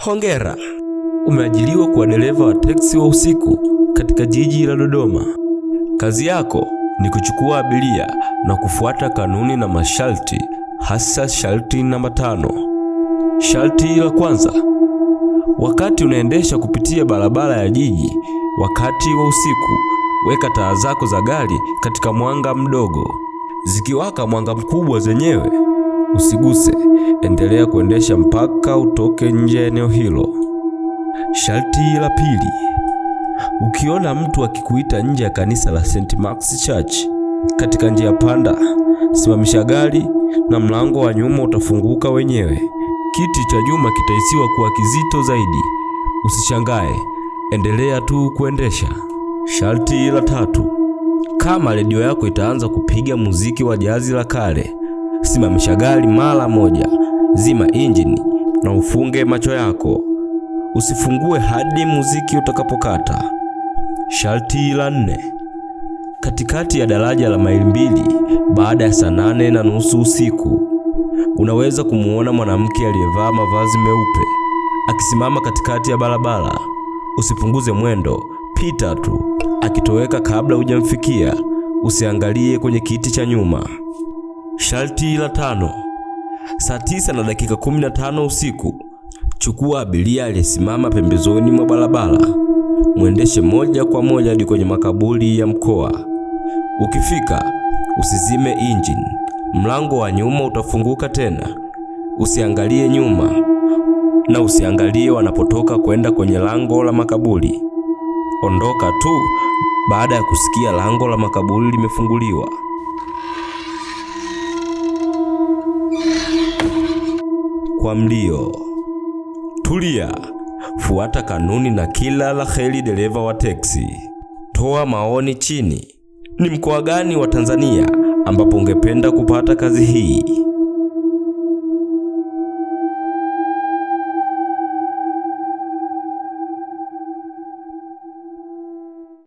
Hongera, umeajiriwa kuwa dereva wa teksi wa usiku katika jiji la Dodoma. Kazi yako ni kuchukua abiria na kufuata kanuni na masharti, hasa sharti namba 5. Sharti la kwanza: wakati unaendesha kupitia barabara ya jiji wakati wa usiku, weka taa zako za gari katika mwanga mdogo. Zikiwaka mwanga mkubwa zenyewe, usiguse, endelea kuendesha mpaka utoke nje ya eneo hilo. Sharti la pili: ukiona mtu akikuita nje ya kanisa la St. Mark's Church katika njia panda, simamisha gari na mlango wa nyuma utafunguka wenyewe. Kiti cha nyuma kitahisiwa kuwa kizito zaidi. Usishangae, endelea tu kuendesha. Sharti la tatu: kama redio yako itaanza kupiga muziki wa jazi la kale, simamisha gari mara moja, zima injini na ufunge macho yako. Usifungue hadi muziki utakapokata. Sharti la 4: katikati ya daraja la maili 2 baada ya saa 8:30 usiku, unaweza kumuona mwanamke aliyevaa mavazi meupe akisimama katikati ya barabara. Usipunguze mwendo, pita tu. Akitoweka kabla hujamfikia, usiangalie kwenye kiti cha nyuma. Sharti la 5: saa 9:15 usiku, chukua abiria aliyesimama pembezoni mwa barabara. Mwendeshe moja kwa moja hadi kwenye makaburi ya mkoa. Ukifika, usizime injini. Mlango wa nyuma utafunguka tena. Usiangalie nyuma na usiangalie wanapotoka kwenda kwenye lango la makaburi. Ondoka tu baada ya kusikia lango la makaburi limefunguliwa. Kwa mlio: tulia, fuata kanuni na kila la kheri dereva wa teksi. Toa maoni chini. Ni mkoa gani wa Tanzania ambapo ungependa kupata kazi hii?